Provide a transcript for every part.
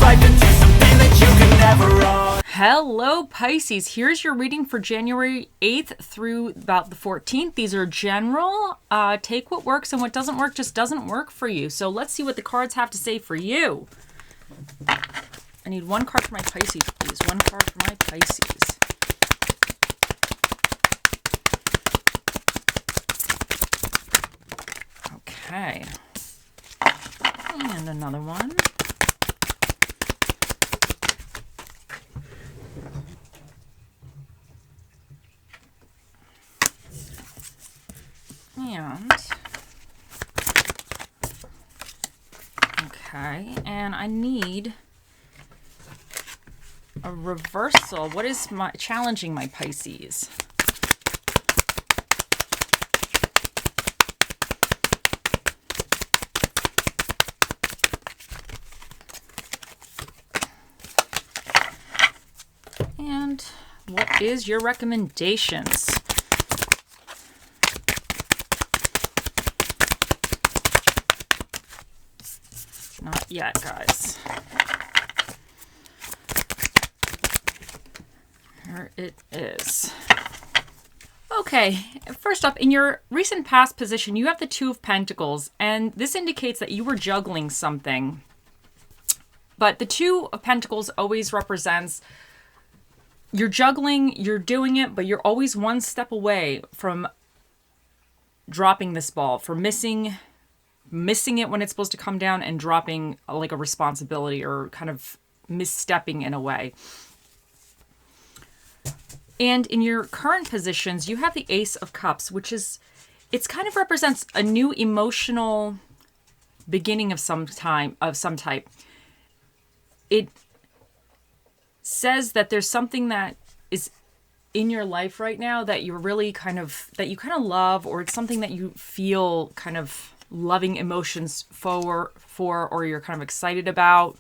life into something that you can never own. Hello, Pisces. Here's your reading for January 8th through about the 14th. These are general. Take what works, and what doesn't work just doesn't work for you. So let's see what the cards have to say for you. I need one card for my Pisces, please. One card for my Pisces. Okay. And another one. And I need a reversal. What is challenging my Pisces? And what is your recommendations? Not yet, guys. Here it is. Okay, first up, in your recent past position, you have the Two of Pentacles, and this indicates that you were juggling something. But the Two of Pentacles always represents you're juggling, you're doing it, but you're always one step away from dropping this ball, from missing it when it's supposed to come down and dropping like a responsibility or kind of misstepping in a way. And in your current positions, you have the Ace of Cups, which is, it's kind of represents a new emotional beginning of some type. It says that there's something that is in your life right now that you're really that you love, or it's something that you feel kind of loving emotions for, or you're kind of excited about.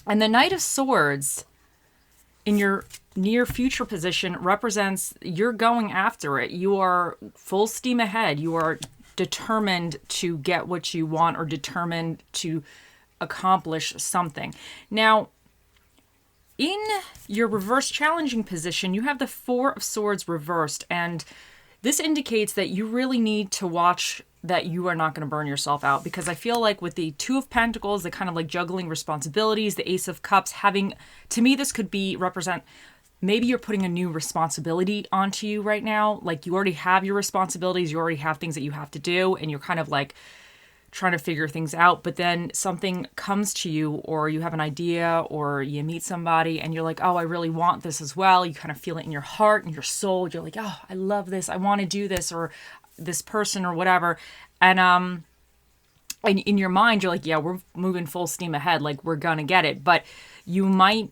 And the Knight of Swords in your near future position represents you're going after it. You are full steam ahead. You are determined to get what you want, or determined to accomplish something. Now, in your reverse challenging position, you have the Four of Swords reversed, and this indicates that you really need to watch that you are not going to burn yourself out, because I feel like with the Two of Pentacles, the kind of like juggling responsibilities, the Ace of Cups having, to me, this could be represent, maybe you're putting a new responsibility onto you right now. Like you already have your responsibilities, you already have things that you have to do, and you're kind of like trying to figure things out, but then something comes to you, or you have an idea, or you meet somebody and you're like, oh, I really want this as well. You kind of feel it in your heart and your soul. You're like, oh, I love this. I want to do this, or this person, or whatever. And in your mind, you're like, yeah, we're moving full steam ahead. Like we're going to get it. But you might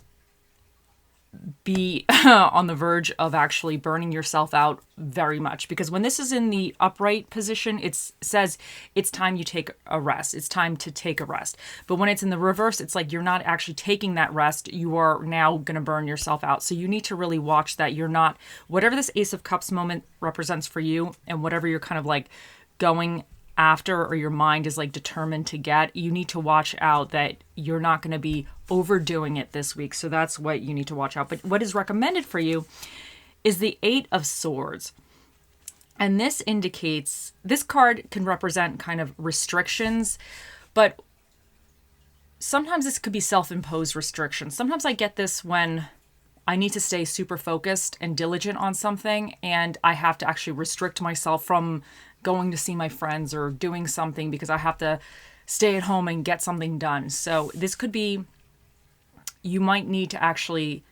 be on the verge of actually burning yourself out very much, because when this is in the upright position, it says it's time you take a rest. It's time to take a rest. But when it's in the reverse, it's like you're not actually taking that rest. You are now going to burn yourself out. So you need to really watch that you're not, whatever this Ace of Cups moment represents for you, and whatever you're kind of like going after, or your mind is like determined to get, you need to watch out that you're not going to be overdoing it this week. So that's what you need to watch out. But what is recommended for you is the Eight of Swords. And this indicates, this card can represent kind of restrictions, but sometimes this could be self-imposed restrictions. Sometimes I get this when I need to stay super focused and diligent on something, and I have to actually restrict myself from going to see my friends or doing something because I have to stay at home and get something done. So this could be, you might need to actually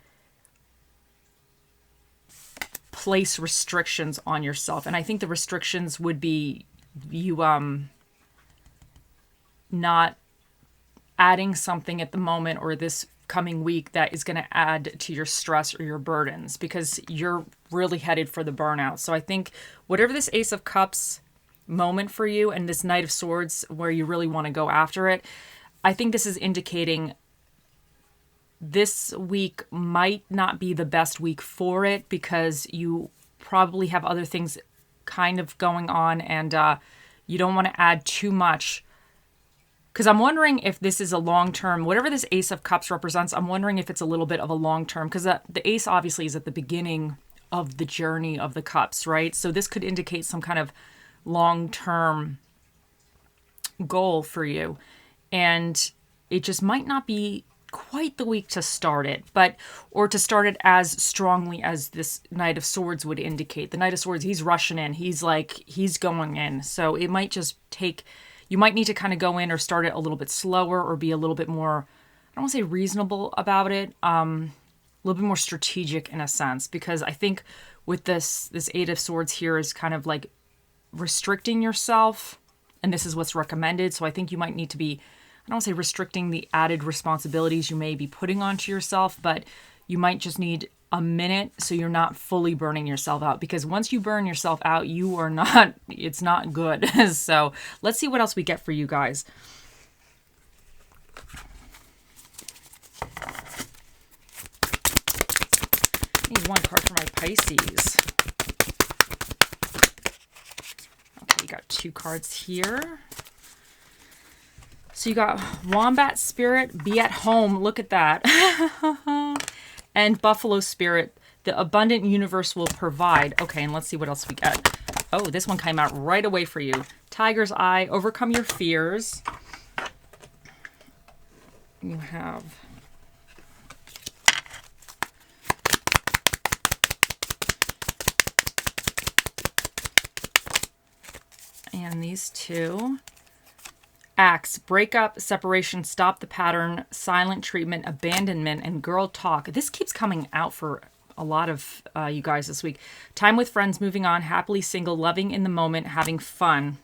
place restrictions on yourself. And I think the restrictions would be you not adding something at the moment or this coming week that is going to add to your stress or your burdens, because you're really headed for the burnout. So I think whatever this Ace of Cups moment for you and this Knight of Swords where you really want to go after it, I think this is indicating this week might not be the best week for it, because you probably have other things kind of going on, and you don't want to add too much Because I'm wondering if this is a long-term, whatever this Ace of Cups represents, I'm wondering if it's a little bit of a long-term, because the Ace obviously is at the beginning of the journey of the Cups, right? So this could indicate some kind of long-term goal for you. And it just might not be quite the week to start it, or to start it as strongly as this Knight of Swords would indicate. The Knight of Swords, he's rushing in. He's going in. So it might just take... You might need to kind of go in or start it a little bit slower or be a little bit more, I don't want to say reasonable about it, a little bit more strategic in a sense, because I think with this Eight of Swords here is kind of like restricting yourself, and this is what's recommended. So I think you might need to be, I don't want to say restricting the added responsibilities you may be putting onto yourself, but you might just need a minute so you're not fully burning yourself out, because once you burn yourself out, you are not, it's not good. So let's see what else we get for you guys. I need one card for my Pisces. Okay, you got 2 cards here. So you got Wombat Spirit, be at home. Look at that. And Buffalo Spirit, the abundant universe will provide. Okay, and let's see what else we get. Oh, this one came out right away for you. Tiger's Eye, overcome your fears. You have... And these 2. Acts, breakup, separation, stop the pattern, silent treatment, abandonment, and girl talk. This keeps coming out for a lot of you guys this week. Time with friends, moving on, happily single, loving in the moment, having fun.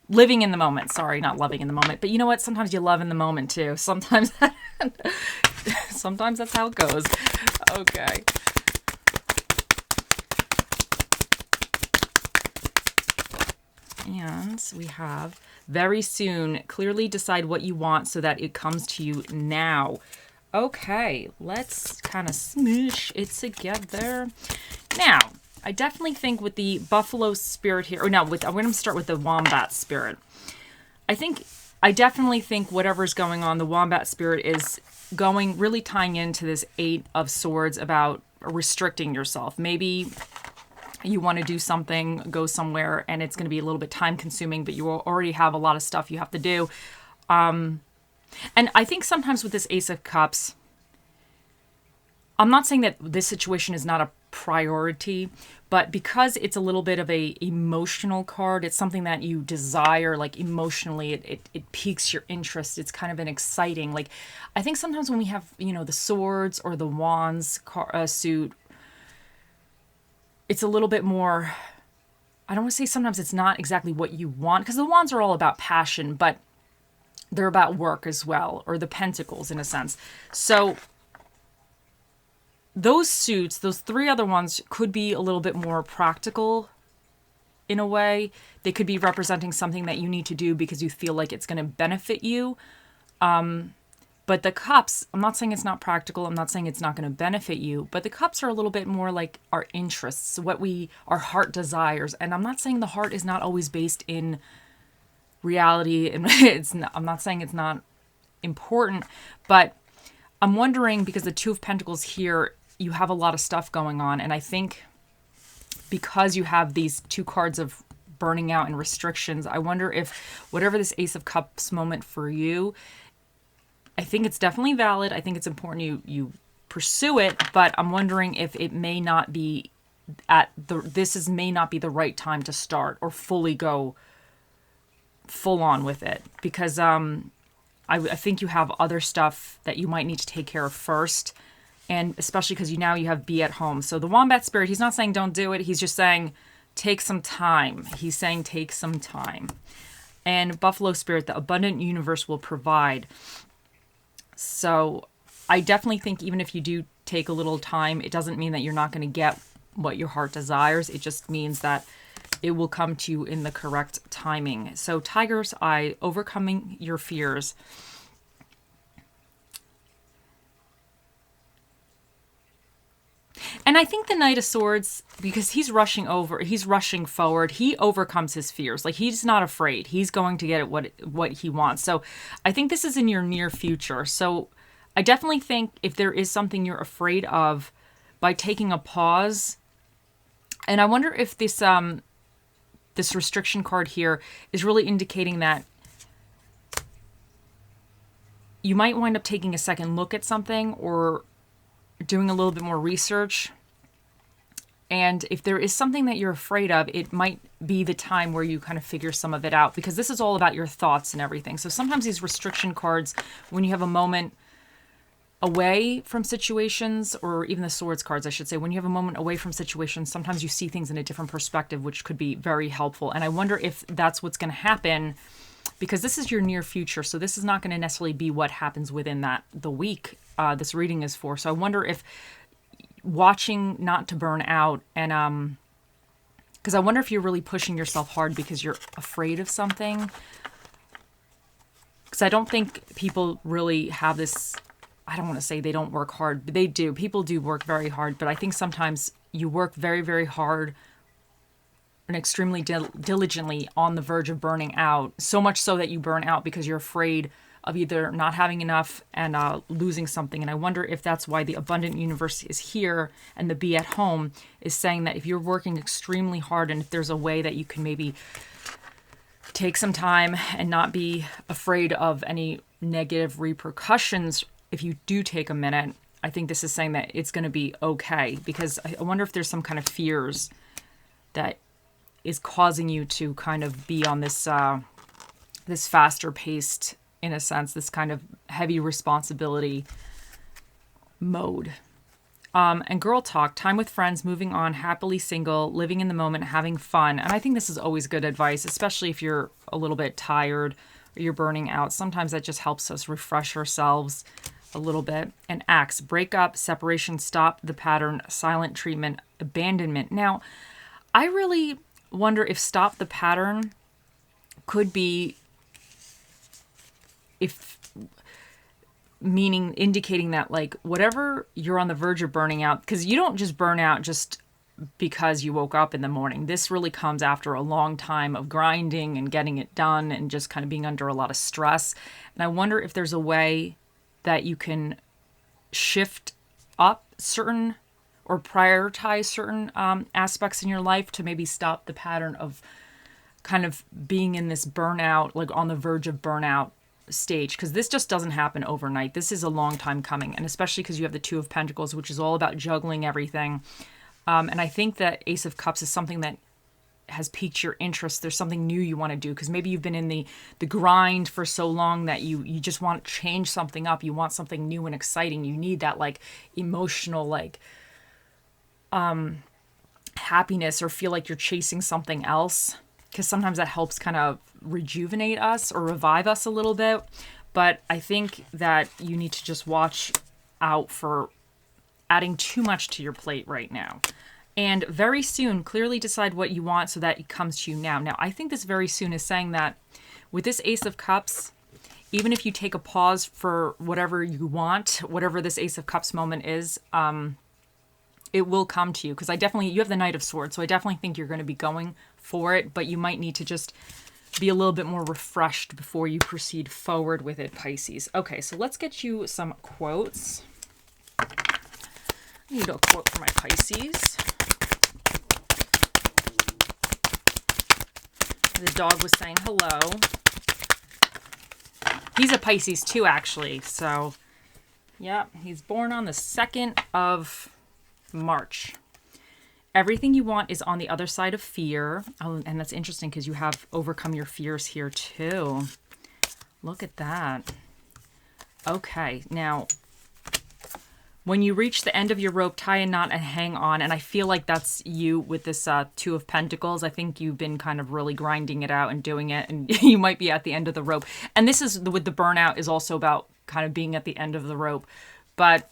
Living in the moment. Sorry, not loving in the moment. But you know what? Sometimes you love in the moment too. Sometimes, sometimes that's how it goes. Okay. And we have very soon, clearly decide what you want so that it comes to you now. Okay, let's kind of smoosh it together. Now, I definitely think with the Buffalo Spirit here, or no, I'm going to start with the Wombat Spirit. I definitely think whatever's going on, the Wombat Spirit is going, really tying into this Eight of Swords about restricting yourself. Maybe you want to do something, go somewhere, and it's going to be a little bit time consuming, but you already have a lot of stuff you have to do. And I think sometimes with this Ace of Cups, I'm not saying that this situation is not a priority, but because it's a little bit of a emotional card, it's something that you desire, like emotionally, it piques your interest. It's kind of an exciting, like, I think sometimes when we have, the swords or the wands suit, it's a little bit more, I don't want to say sometimes it's not exactly what you want, because the wands are all about passion, but they're about work as well, or the pentacles in a sense. So those suits, those 3 other ones could be a little bit more practical in a way. They could be representing something that you need to do because you feel like it's going to benefit you. But the cups, I'm not saying it's not practical. I'm not saying it's not going to benefit you, but the cups are a little bit more like our interests, our heart desires. And I'm not saying the heart is not always based in reality. And I'm not saying it's not important, but I'm wondering, because the 2 of Pentacles here, you have a lot of stuff going on. And I think because you have these 2 cards of burning out and restrictions, I wonder if whatever this Ace of Cups moment for you, I think it's definitely valid. I think it's important you pursue it, but I'm wondering if it may not be may not be the right time to start or fully go full on with it, because I think you have other stuff that you might need to take care of first, and especially because now you have be at home. So the Wombat Spirit, he's not saying don't do it. He's just saying take some time. He's saying take some time. And Buffalo Spirit, the abundant universe will provide. So I definitely think even if you do take a little time, it doesn't mean that you're not going to get what your heart desires. It just means that it will come to you in the correct timing. So Tiger's Eye, overcoming your fears. And I think the Knight of Swords, because he's rushing forward, he overcomes his fears. Like, he's not afraid. He's going to get what he wants. So I think this is in your near future. So I definitely think if there is something you're afraid of, by taking a pause, and I wonder if this this restriction card here is really indicating that you might wind up taking a second look at something or doing a little bit more research. And if there is something that you're afraid of, it might be the time where you kind of figure some of it out, because this is all about your thoughts and everything. So sometimes these restriction cards, when you have a moment away from situations, or even the swords cards, I should say, when you have a moment away from situations, sometimes you see things in a different perspective, which could be very helpful. And I wonder if that's what's going to happen, because this is your near future. So this is not going to necessarily be what happens within the week this reading is for. So I wonder if watching not to burn out, and because I wonder if you're really pushing yourself hard because you're afraid of something. Because I don't think people really have this, I don't want to say they don't work hard, but they do. People do work very hard, but I think sometimes you work very, very hard and extremely diligently on the verge of burning out, so much so that you burn out because you're afraid of either not having enough and losing something. And I wonder if that's why the Abundant Universe is here, and the Be at Home is saying that if you're working extremely hard, and if there's a way that you can maybe take some time and not be afraid of any negative repercussions if you do take a minute, I think this is saying that it's going to be okay. Because I wonder if there's some kind of fears that is causing you to kind of be on this this faster paced, in a sense, this kind of heavy responsibility mode. And girl talk, time with friends, moving on, happily single, living in the moment, having fun. And I think this is always good advice, especially if you're a little bit tired or you're burning out. Sometimes that just helps us refresh ourselves a little bit. And acts, break up, separation, stop the pattern, silent treatment, abandonment. Now, I really wonder if stop the pattern could be, if meaning indicating that, like, whatever you're on the verge of burning out, because you don't just burn out just because you woke up in the morning. This really comes after a long time of grinding and getting it done and just kind of being under a lot of stress. And I wonder if there's a way that you can shift up certain or prioritize certain aspects in your life to maybe stop the pattern of kind of being in this burnout, like on the verge of burnout stage, because this just doesn't happen overnight. This is a long time coming, and especially because you have the Two of Pentacles, which is all about juggling everything. And I think that Ace of Cups is something that has piqued your interest. There's something new you want to do, because maybe you've been in the grind for so long that you just want to change something up. You want something new and exciting. You need that like emotional like happiness, or feel like you're chasing something else, because sometimes that helps kind of rejuvenate us or revive us a little bit. But I think that you need to just watch out for adding too much to your plate right now. And very soon, clearly decide what you want so that it comes to you now. Now, I think this very soon is saying that with this Ace of Cups, even if you take a pause for whatever you want, whatever this Ace of Cups moment is, it will come to you. Because you have the Knight of Swords, so I definitely think you're going to be going for it, but you might need to just be a little bit more refreshed before you proceed forward with it, Pisces. Okay, so let's get you some quotes. I need a quote for my Pisces. The dog was saying hello. He's a Pisces too, actually. So, yeah, he's born on the 2nd of March. Everything you want is on the other side of fear. Oh, and that's interesting because you have overcome your fears here too. Look at that. Okay, now, when you reach the end of your rope, tie a knot and hang on. And I feel like that's you with this Two of Pentacles. I think you've been kind of really grinding it out and doing it, and you might be at the end of the rope. And this is with the burnout is also about kind of being at the end of the rope. But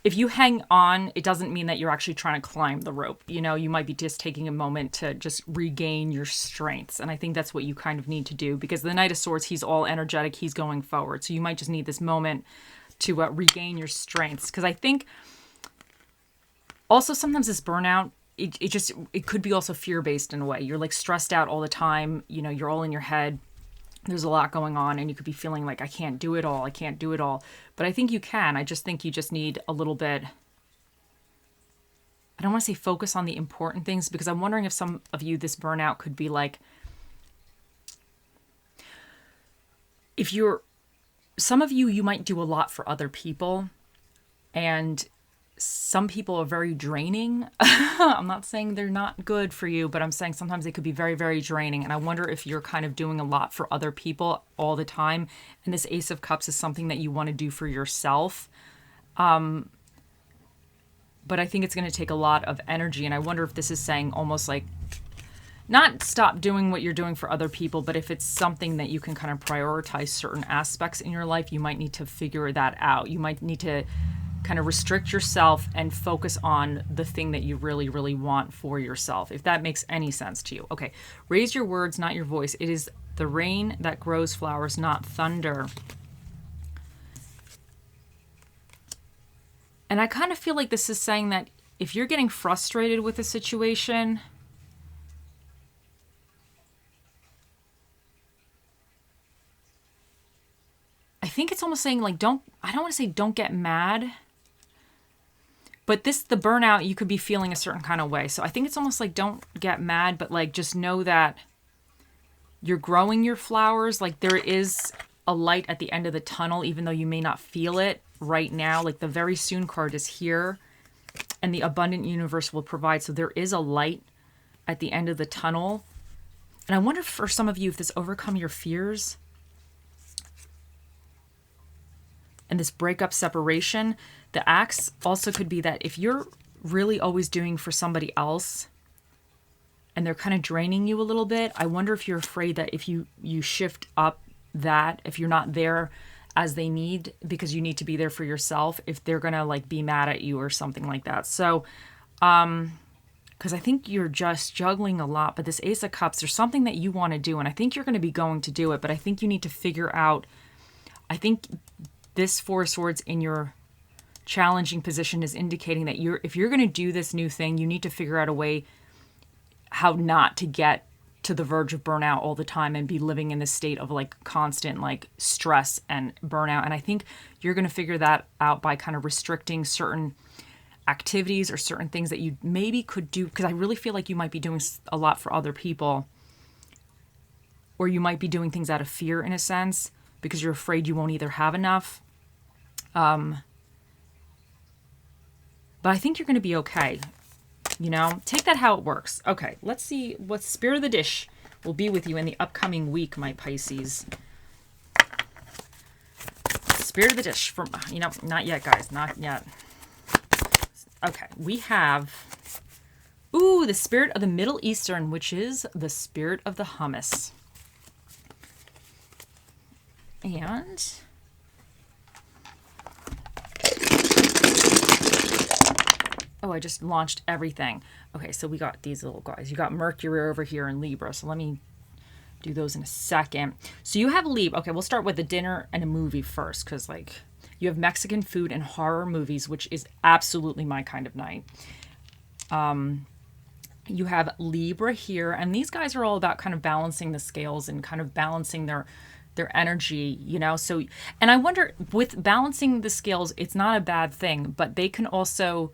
if you hang on, it doesn't mean that you're actually trying to climb the rope. You know, you might be just taking a moment to just regain your strengths. And I think that's what you kind of need to do, because the Knight of Swords, he's all energetic. He's going forward. So you might just need this moment to regain your strengths. Because I think Also, sometimes this burnout, it could be also fear-based in a way. You're like stressed out all the time. You know, you're all in your head. There's a lot going on and you could be feeling like, I can't do it all. I can't do it all. But I think you can. I just think you just need a little bit, I don't want to say focus on the important things, because I'm wondering if some of you, this burnout could be like, some of you might do a lot for other people, and some people are very draining. I'm not saying they're not good for you, but I'm saying sometimes they could be very, very draining. And I wonder if you're kind of doing a lot for other people all the time. And this Ace of Cups is something that you want to do for yourself. But I think it's going to take a lot of energy. And I wonder if this is saying almost like, not stop doing what you're doing for other people, but if it's something that you can kind of prioritize certain aspects in your life, you might need to figure that out. You might need to kind of restrict yourself and focus on the thing that you really, really want for yourself, if that makes any sense to you. Okay, raise your words, not your voice. It is the rain that grows flowers, not thunder. And I kind of feel like this is saying that if you're getting frustrated with a situation, I think it's almost saying like, I don't want to say don't get mad, but the burnout, you could be feeling a certain kind of way. So I think it's almost like don't get mad, but like just know that you're growing your flowers. Like there is a light at the end of the tunnel, even though you may not feel it right now. Like the very soon card is here and the abundant universe will provide. So there is a light at the end of the tunnel. And I wonder for some of you, if this overcome your fears and this breakup separation. The axe also could be that if you're really always doing for somebody else and they're kind of draining you a little bit, I wonder if you're afraid that if you shift up that, if you're not there as they need because you need to be there for yourself, if they're going to like be mad at you or something like that. So, because I think you're just juggling a lot, but this Ace of Cups, there's something that you want to do, and I think you're going to be going to do it, but I think you need to figure out, I think this Four of Swords in your challenging position is indicating that if you're going to do this new thing, you need to figure out a way how not to get to the verge of burnout all the time and be living in this state of like constant like stress and burnout. And I think you're going to figure that out by kind of restricting certain activities or certain things that you maybe could do, because I really feel like you might be doing a lot for other people, or you might be doing things out of fear in a sense because you're afraid you won't either have enough. But I think you're going to be okay. You know, take that how it works. Okay, let's see what Spirit of the Dish will be with you in the upcoming week, my Pisces. Spirit of the Dish from, not yet, guys, not yet. Okay, we have, the Spirit of the Middle Eastern, which is the Spirit of the Hummus. And I just launched everything. Okay, so we got these little guys. You got Mercury over here in Libra. So let me do those in a second. So you have Libra. Okay, we'll start with a dinner and a movie first, because like you have Mexican food and horror movies, which is absolutely my kind of night. You have Libra here, and these guys are all about kind of balancing the scales and kind of balancing their energy, So, and I wonder, with balancing the scales, it's not a bad thing, but they can also,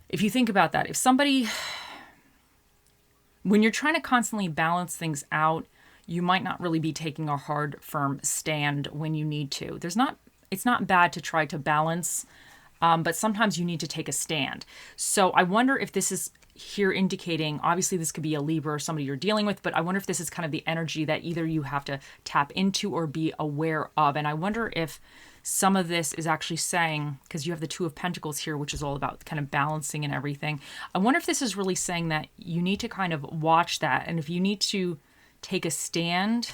if you think about that, if somebody, when you're trying to constantly balance things out, you might not really be taking a hard, firm stand when you need to. It's not bad to try to balance, but sometimes you need to take a stand. So I wonder if this is here indicating, obviously this could be a Libra or somebody you're dealing with, but I wonder if this is kind of the energy that either you have to tap into or be aware of. And I wonder if some of this is actually saying, because you have the Two of Pentacles here, which is all about kind of balancing and everything. I wonder if this is really saying that you need to kind of watch that. And if you need to take a stand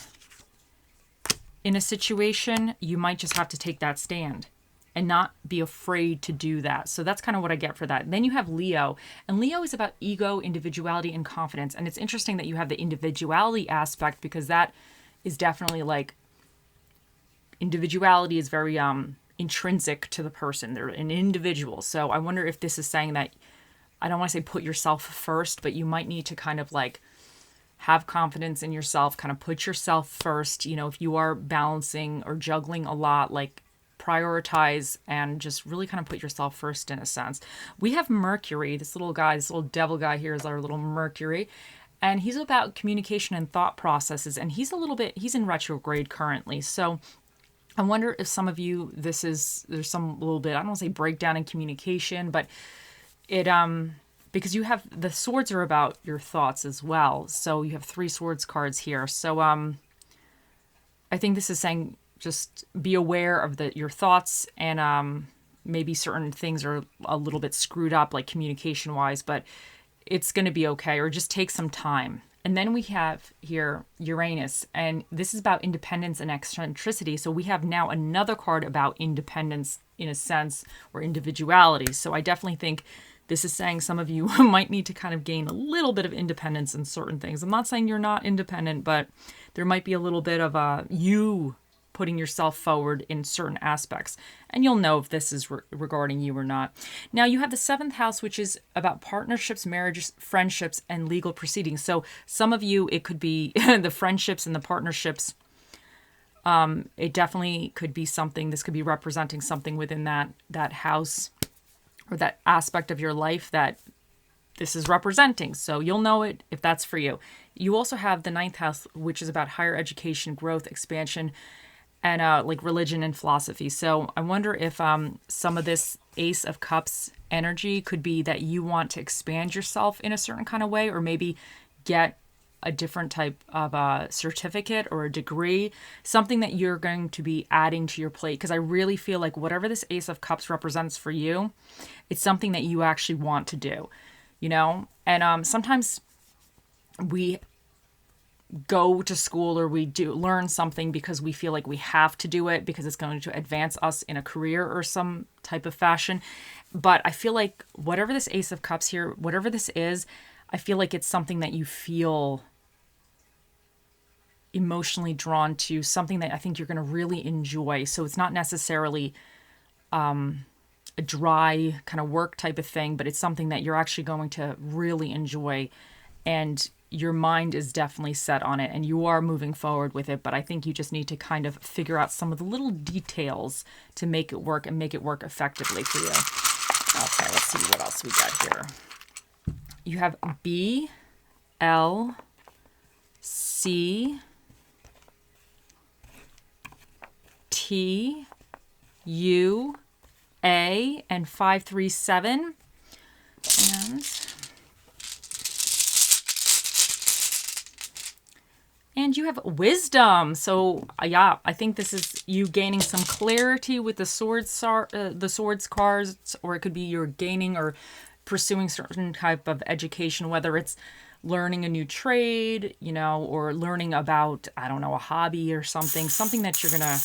in a situation, you might just have to take that stand and not be afraid to do that. So that's kind of what I get for that. Then you have Leo, and Leo is about ego, individuality, and confidence. And it's interesting that you have the individuality aspect, because that is definitely like, individuality is very intrinsic to the person. They're an individual. So I wonder if this is saying that, I don't want to say put yourself first, but you might need to kind of like have confidence in yourself, kind of put yourself first. You know, if you are balancing or juggling a lot, like prioritize and just really kind of put yourself first in a sense. We have Mercury, this little guy, this little devil guy here is our little Mercury. And he's about communication and thought processes. And he's in retrograde currently. So I wonder if some of you, there's some little bit, I don't want to say breakdown in communication, but it, because you have, the swords are about your thoughts as well. So you have 3 swords cards here. So, I think this is saying just be aware of your thoughts, and, maybe certain things are a little bit screwed up, like communication wise, but it's going to be okay, or just take some time. And then we have here Uranus, and this is about independence and eccentricity. So we have now another card about independence in a sense, or individuality. So I definitely think this is saying some of you might need to kind of gain a little bit of independence in certain things. I'm not saying you're not independent, but there might be a little bit of you putting yourself forward in certain aspects. And you'll know if this is regarding you or not. Now you have the 7th house, which is about partnerships, marriages, friendships, and legal proceedings. So some of you, it could be the friendships and the partnerships. It definitely could be something, this could be representing something within that house or that aspect of your life that this is representing. So you'll know it if that's for you. You also have the 9th house, which is about higher education, growth, expansion, and like religion and philosophy. So I wonder if some of this Ace of Cups energy could be that you want to expand yourself in a certain kind of way, or maybe get a different type of certificate or a degree, something that you're going to be adding to your plate. Because I really feel like whatever this Ace of Cups represents for you, it's something that you actually want to do, you know? And sometimes we go to school or we do learn something because we feel like we have to do it because it's going to advance us in a career or some type of fashion. But I feel like whatever this Ace of Cups here, whatever this is, I feel like it's something that you feel emotionally drawn to, something that I think you're going to really enjoy. So it's not necessarily a dry kind of work type of thing, but it's something that you're actually going to really enjoy. And your mind is definitely set on it and you are moving forward with it. But I think you just need to kind of figure out some of the little details to make it work and make it work effectively for you. Okay, let's see what else we got here. You have B, L, C, T, U, A, and 537. And you have wisdom. So yeah, I think this is you gaining some clarity with the swords cards, or it could be you're gaining or pursuing certain type of education, whether it's learning a new trade, you know, or learning about, I don't know, a hobby or something that you're going to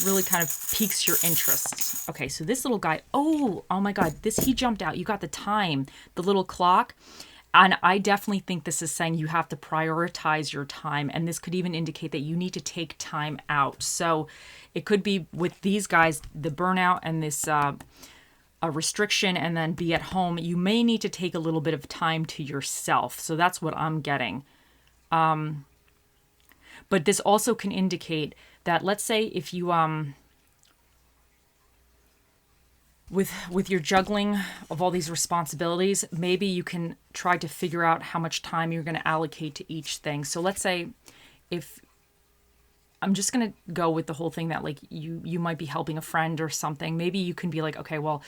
really kind of piques your interest. Okay, so this little guy, oh my God, he jumped out. You got the time, the little clock. And I definitely think this is saying you have to prioritize your time. And this could even indicate that you need to take time out. So it could be with these guys, the burnout and this a restriction, and then be at home. You may need to take a little bit of time to yourself. So that's what I'm getting. But this also can indicate that, let's say if you with your juggling of all these responsibilities, maybe you can try to figure out how much time you're going to allocate to each thing. So let's say if I'm just going to go with the whole thing that like you might be helping a friend or something. Maybe you can be like, okay, well,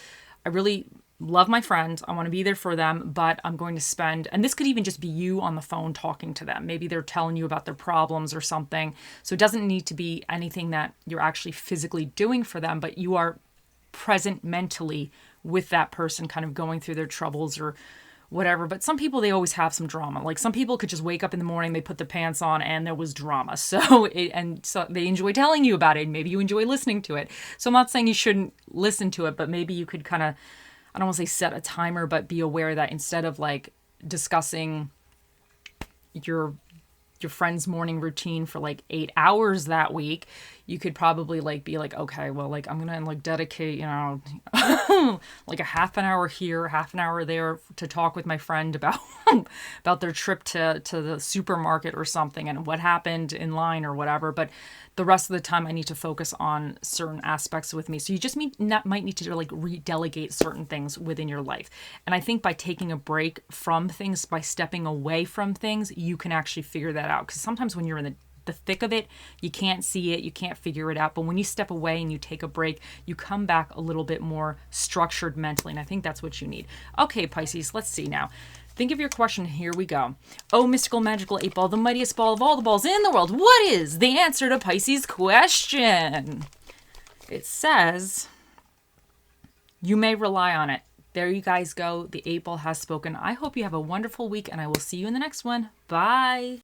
I really love my friends. I want to be there for them, but I'm going to spend, and this could even just be you on the phone talking to them. Maybe they're telling you about their problems or something. So it doesn't need to be anything that you're actually physically doing for them, but you are present mentally with that person kind of going through their troubles or whatever. But some people, they always have some drama. Like some people could just wake up in the morning, they put the pants on and there was drama. So they enjoy telling you about it. And maybe you enjoy listening to it. So I'm not saying you shouldn't listen to it, but maybe you could kind of, I don't want to say set a timer, but be aware that instead of like discussing your friend's morning routine for like 8 hours that week, you could probably like be like, okay, well, like I'm gonna like dedicate, you know, like a half an hour here, half an hour there to talk with my friend about about their trip to the supermarket or something and what happened in line or whatever. But the rest of the time I need to focus on certain aspects with me. So you just might need to like redelegate certain things within your life. And I think by taking a break from things, by stepping away from things, you can actually figure that out. Because sometimes when you're in the thick of it, you can't see it, you can't figure it out. But when you step away and you take a break, you come back a little bit more structured mentally. And I think that's what you need. Okay, Pisces, let's see now. Think of your question. Here we go. Oh, mystical, magical 8-ball, the mightiest ball of all the balls in the world. What is the answer to Pisces' question? It says, you may rely on it. There you guys go. The 8-ball has spoken. I hope you have a wonderful week, and I will see you in the next one. Bye.